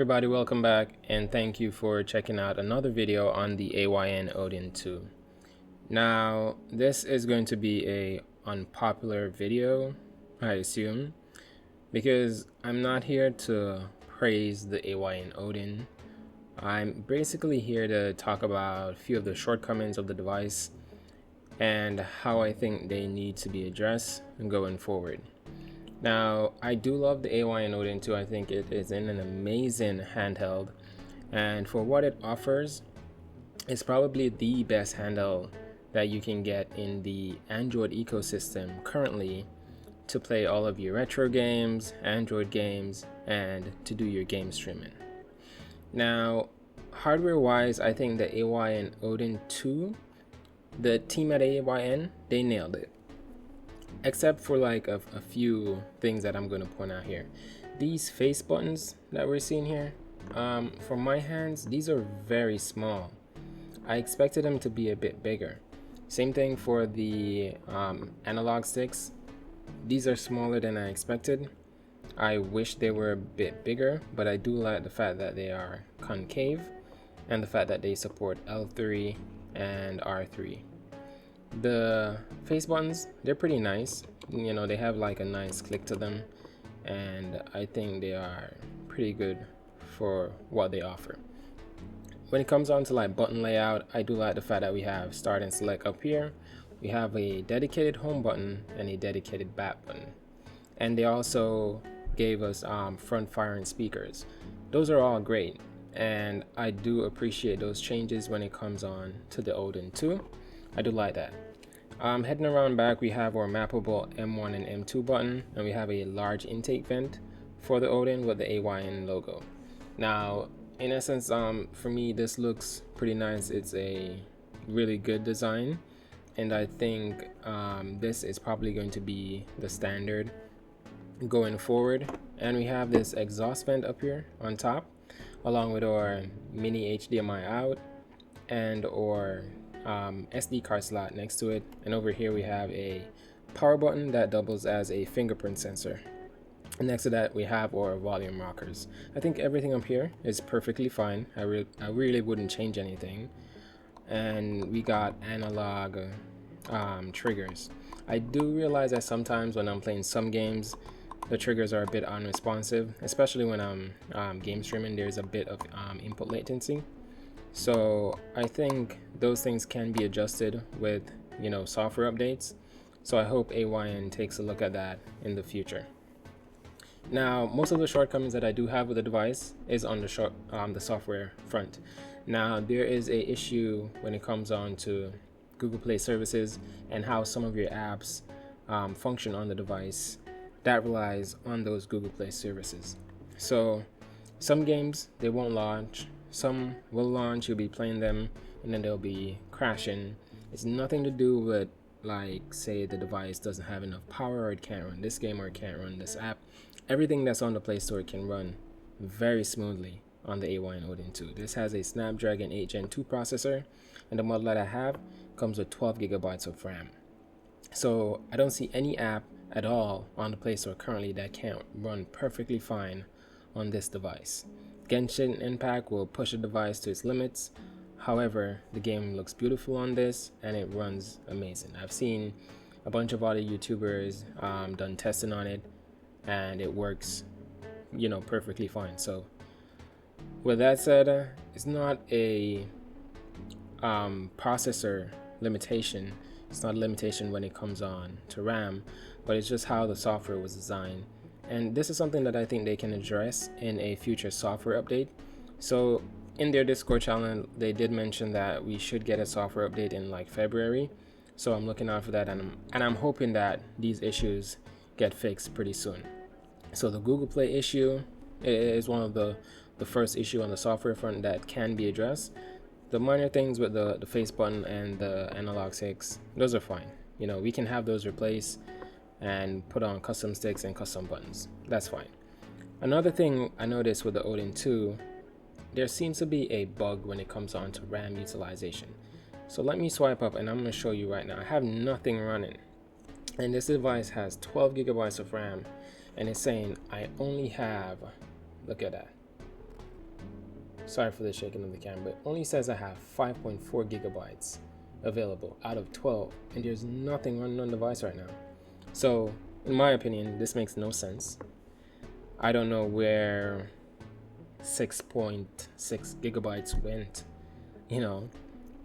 everybody, welcome back and thank you for checking out another video on the AYN Odin 2. Now this is going to be a unpopular video, I assume, because I'm not here to praise the AYN Odin. I'm basically here to talk about a few of the shortcomings of the device and how I think they need to be addressed going forward. Now, I do love the AYN Odin 2. I think it is an amazing handheld, and for what it offers, it's probably the best handheld that you can get in the Android ecosystem currently to play all of your retro games, Android games, and to do your game streaming. Now, hardware-wise, I think the AYN Odin 2, the team at AYN, they nailed it. Except for like a few things that I'm going to point out here. These face buttons that we're seeing here, for my hands, these are very small. I expected them to be a bit bigger. Same thing for the analog sticks. These are smaller than I expected. I wish they were a bit bigger, but I do like the fact that they are concave and the fact that they support L3 and R3. The face buttons, they're pretty nice. You know, they have like a nice click to them, and I think they are pretty good for what they offer. When it comes on to like button layout, I do like the fact that we have start and select up here. We have a dedicated home button and a dedicated back button, and they also gave us front firing speakers. Those are all great, and I do appreciate those changes when it comes on to the Odin 2. I do like that. Heading around back, we have our mappable M1 and M2 button, and we have a large intake vent for the Odin with the AYN logo. Now, in essence, for me, this looks pretty nice. It's a really good design, and I think this is probably going to be the standard going forward. And we have this exhaust vent up here on top, along with our mini HDMI out and our SD card slot next to it, and over here we have a power button that doubles as a fingerprint sensor. And next to that we have our volume rockers. I think everything up here is perfectly fine. I really wouldn't change anything. And we got analog triggers. I do realize that sometimes when I'm playing some games, the triggers are a bit unresponsive, especially when I'm game streaming. There's a bit of input latency. So I think those things can be adjusted with, you know, software updates. So I hope AYN takes a look at that in the future. Now, most of the shortcomings that I do have with the device is on the software front. Now, there is a issue when it comes on to Google Play services and how some of your apps function on the device that relies on those Google Play services. So some games, they won't launch. Some will launch, you'll be playing them, and then they'll be crashing. It's nothing to do with, like, say the device doesn't have enough power, or it can't run this game, or it can't run this app. Everything that's on the Play Store can run very smoothly on the AYN Odin 2. This has a Snapdragon 8 Gen 2 processor, and the model that I have comes with 12 gigabytes of RAM. So I don't see any app at all on the Play Store currently that can't run perfectly fine on this device. Genshin Impact will push the device to its limits. However, the game looks beautiful on this and it runs amazing. I've seen a bunch of other YouTubers done testing on it, and it works, you know, perfectly fine. So with that said, it's not a processor limitation. It's not a limitation when it comes on to RAM, but it's just how the software was designed. And this is something that I think they can address in a future software update. So in their Discord channel, they did mention that we should get a software update in like February. So I'm looking out for that, and I'm hoping that these issues get fixed pretty soon. So the Google Play issue is one of the first issue on the software front that can be addressed. The minor things with the face button and the analog sticks, those are fine. You know, we can have those replaced and put on custom sticks and custom buttons. That's fine. Another thing I noticed with the Odin 2, there seems to be a bug when it comes on to RAM utilization. So let me swipe up and I'm going to show you right now. I have nothing running, and this device has 12 gigabytes of RAM, and it's saying I only have, look at that, sorry for the shaking of the camera, but only says I have 5.4 gigabytes available out of 12, and there's nothing running on the device right now. So in my opinion, this makes no sense. I don't know where 6.6 gigabytes went,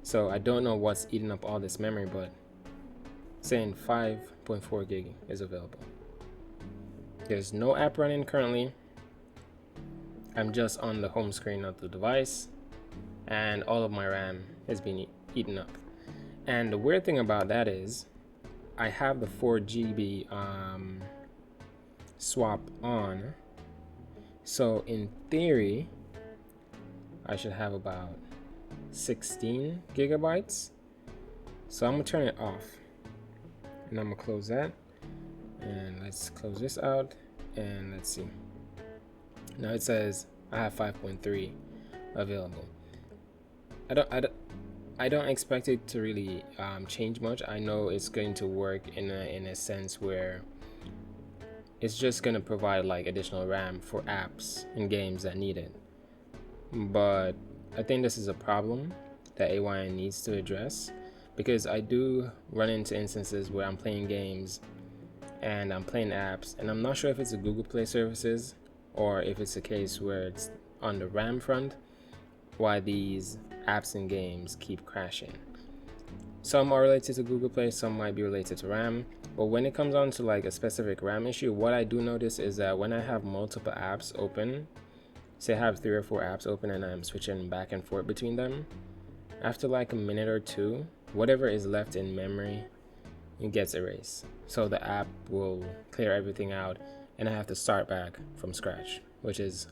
so I don't know what's eating up all this memory, but saying 5.4 gig is available. There's no app running currently. I'm just on the home screen of the device, and all of my RAM has been eaten up. And the weird thing about that is I have the 4 GB swap on, so in theory I should have about 16 gigabytes. So I'm gonna turn it off, and I'm gonna close that, and let's close this out, and let's see. Now it says I have 5.3 available. I don't expect it to really change much. I know it's going to work in a sense where it's just going to provide like additional RAM for apps and games that need it. But I think this is a problem that AYN needs to address, because I do run into instances where I'm playing games and I'm playing apps, and I'm not sure if it's a Google Play services or if it's a case where it's on the RAM front why these apps and games keep crashing. Some are related to Google Play, some might be related to RAM, but when it comes on to like a specific RAM issue, what I do notice is that when I have multiple apps open, say I have 3 or 4 apps open and I'm switching back and forth between them, after like a minute or two, whatever is left in memory, it gets erased. So the app will clear everything out and I have to start back from scratch, which is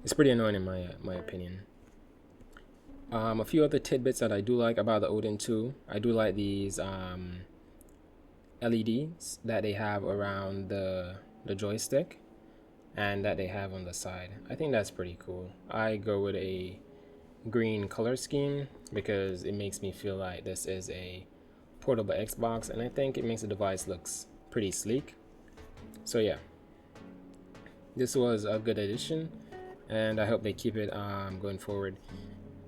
it's pretty annoying in my opinion. A few other tidbits that I do like about the Odin 2, I do like these LEDs that they have around the joystick and that they have on the side. I think that's pretty cool. I go with a green color scheme because it makes me feel like this is a portable Xbox, and I think it makes the device looks pretty sleek. So yeah, this was a good addition, and I hope they keep it going forward.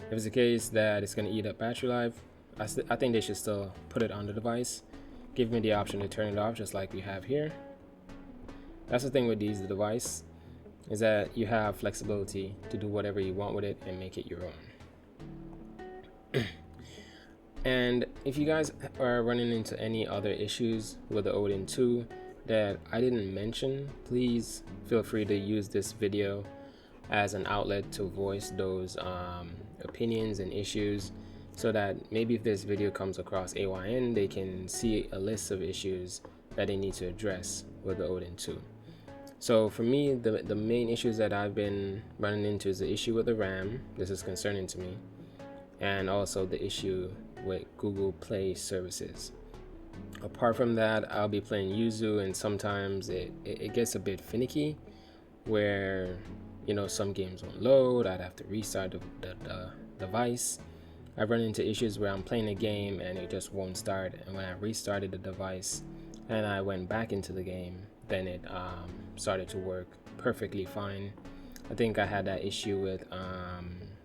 If it's the case that it's going to eat up battery life, I think they should still put it on the device. Give me the option to turn it off, just like we have here. That's the thing with the device, is that you have flexibility to do whatever you want with it and make it your own. And if you guys are running into any other issues with the Odin 2 that I didn't mention, please feel free to use this video as an outlet to voice those opinions and issues, so that maybe if this video comes across AYN, they can see a list of issues that they need to address with the Odin 2. So for me, the main issues that I've been running into is the issue with the RAM. This is concerning to me, and also the issue with Google Play services. Apart from that, I'll be playing Yuzu, and sometimes it gets a bit finicky where some games won't load. I'd have to restart the device. I've run into issues where I'm playing a game and it just won't start, and when I restarted the device and I went back into the game, then it started to work perfectly fine. I think I had that issue with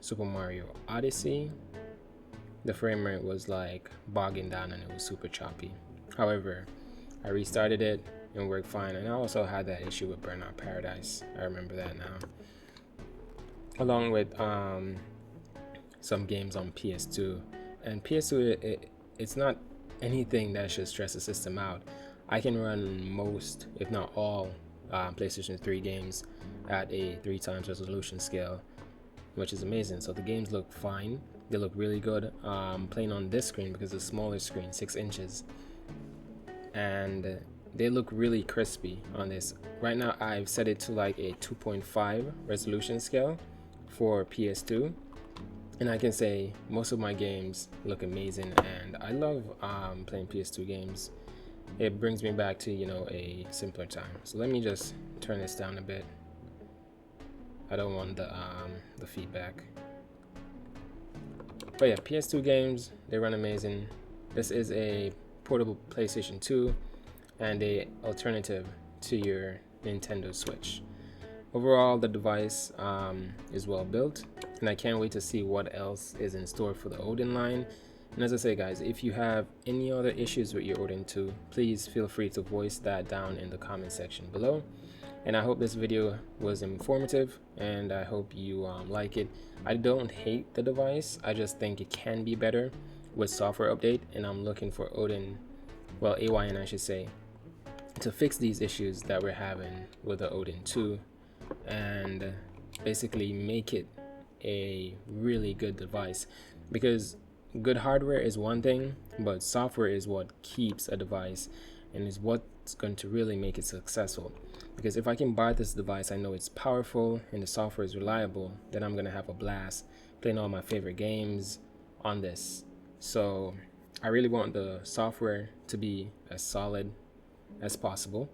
Super Mario Odyssey. The frame rate was like bogging down and it was super choppy. However, I restarted it and worked fine. And I also had that issue with Burnout Paradise. I remember that now. Along with some games on PS2. And PS2, it's not anything that should stress the system out. I can run most, if not all, PlayStation 3 games at a 3x resolution scale, which is amazing. So the games look fine. They look really good. Playing on this screen because it's a smaller screen, 6 inches. And they look really crispy on this. Right now I've set it to like a 2.5 resolution scale for PS2. And I can say most of my games look amazing, and I love playing PS2 games. It brings me back to a simpler time. So let me just turn this down a bit. I don't want the feedback. But yeah, PS2 games, they run amazing. This is a portable PlayStation 2 and a alternative to your Nintendo Switch. Overall, the device is well built, and I can't wait to see what else is in store for the Odin line. And as I say, guys, if you have any other issues with your Odin 2, please feel free to voice that down in the comment section below. And I hope this video was informative, and I hope you like it. I don't hate the device, I just think it can be better with software update, and I'm looking for Odin, well, AYN I should say, to fix these issues that we're having with the Odin 2 and basically make it a really good device, because good hardware is one thing, but software is what keeps a device and is what's going to really make it successful. Because if I can buy this device, I know it's powerful and the software is reliable, then I'm gonna have a blast playing all my favorite games on this. So I really want the software to be as solid as possible,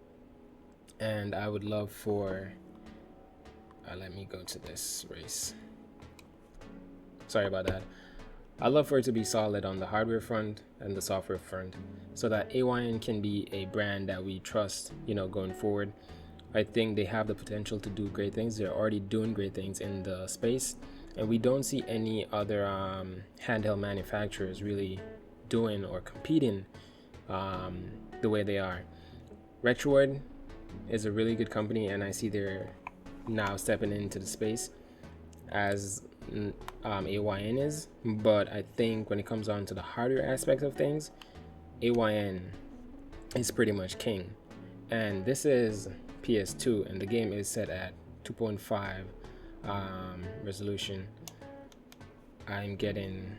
and I would love for let me go to this race. Sorry about that. I'd love for it to be solid on the hardware front and the software front, so that AYN can be a brand that we trust, you know, going forward. I think they have the potential to do great things. They're already doing great things in the space, and we don't see any other handheld manufacturers really doing or competing the way they are. Retroid is a really good company, and I see they're now stepping into the space as AYN is, but I think when it comes down to the hardware aspect of things, AYN is pretty much king. And this is PS2, and the game is set at 2.5 resolution. I'm getting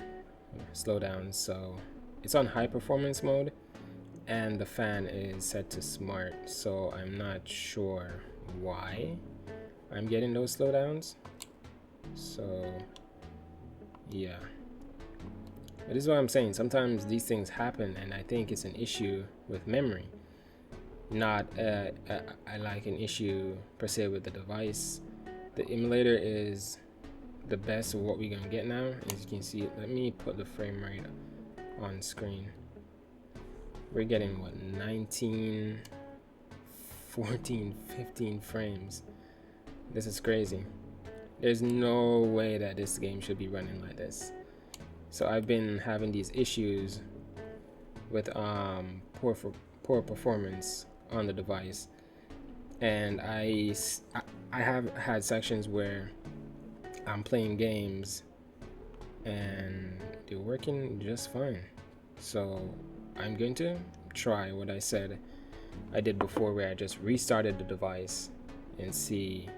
slowdowns, so it's on high performance mode, and the fan is set to smart, so I'm not sure why I'm getting those slowdowns. So yeah, but this is what I'm saying. Sometimes these things happen, and I think it's an issue with memory, not like an issue per se with the device. The emulator is the best of what we're gonna get now. As you can see, let me put the frame rate on screen. We're getting what, 19, 14, 15 frames. This is crazy. There's no way that this game should be running like this. So I've been having these issues with poor performance on the device, and I have had sections where I'm playing games and they're working just fine. So I'm going to try what I said I did before, where I just restarted the device and see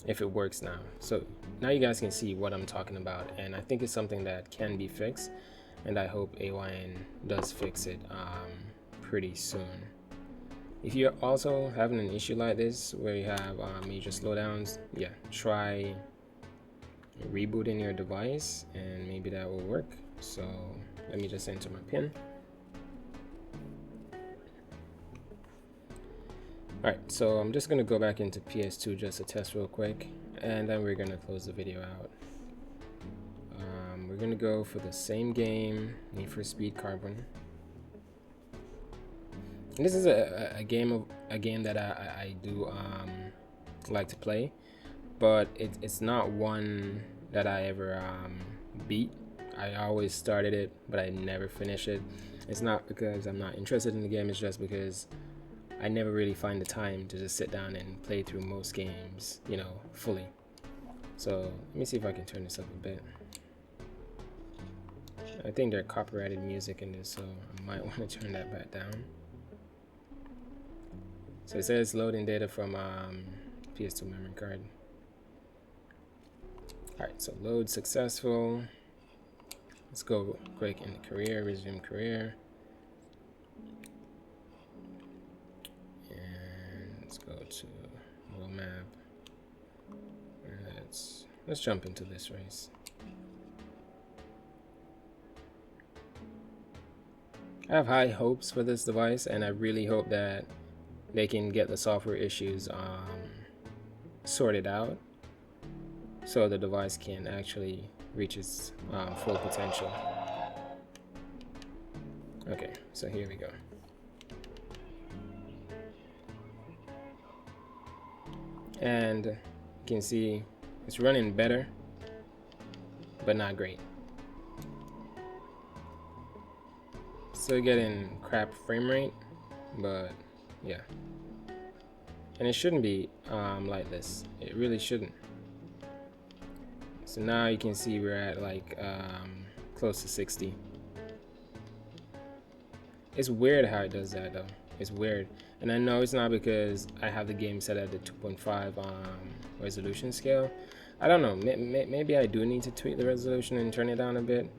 if it works now. So now you guys can see what I'm talking about, and I think it's something that can be fixed, and I hope AYN does fix it pretty soon. If you're also having an issue like this where you have major slowdowns, yeah, try rebooting your device and maybe that will work. So let me just enter my pin. Alright, so I'm just going to go back into PS2 just to test real quick, and then we're going to close the video out. We're going to go for the same game, Need for Speed Carbon. And this is a game that I do like to play, but it's not one that I ever beat. I always started it, but I never finish it. It's not because I'm not interested in the game, it's just because I never really find the time to just sit down and play through most games, you know, fully. So let me see if I can turn this up a bit. I think there's copyrighted music in this, so I might want to turn that back down. So it says loading data from PS2 memory card. Alright, so load successful. Let's go quick into career, resume career. Let's go to world map. Let's jump into this race. I have high hopes for this device, and I really hope that they can get the software issues sorted out, so the device can actually reach its full potential. Okay, so here we go. and you can see it's running better, but not great. Still getting crap frame rate, but yeah. And it shouldn't be like this. It really shouldn't. So now you can see we're at like close to 60. It's weird how it does that though. It's weird. And I know it's not because I have the game set at the 2.5 resolution scale. I don't know. Maybe I do need to tweak the resolution and turn it down a bit.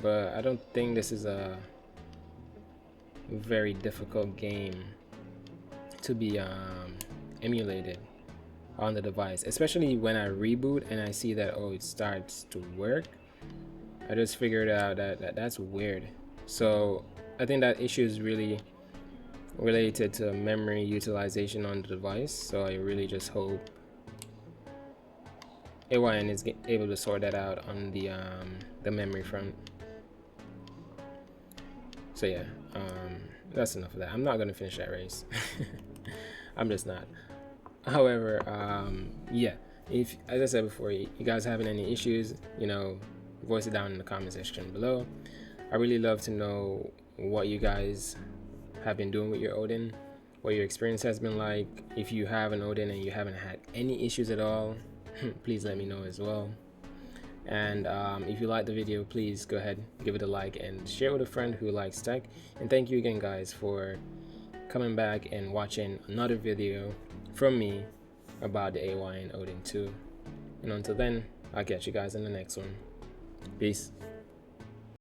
But I don't think this is a very difficult game to be emulated on the device, especially when I reboot and I see that, oh, it starts to work. I just figured out that that's weird. So I think that issue is really related to memory utilization on the device. So I really just hope AYN is able to sort that out on the memory front. So yeah, that's enough of that. I'm not gonna finish that race. I'm just not. However, yeah, if, as I said before, you guys having any issues, you know, voice it down in the comment section below. I really love to know what you guys have been doing with your Odin, what your experience has been like. If you have an Odin and you haven't had any issues at all, please let me know as well. And if you like the video, please go ahead, give it a like and share it with a friend who likes tech. And thank you again, guys, for coming back and watching another video from me about the AYN Odin 2. And until then, I'll catch you guys in the next one. Peace.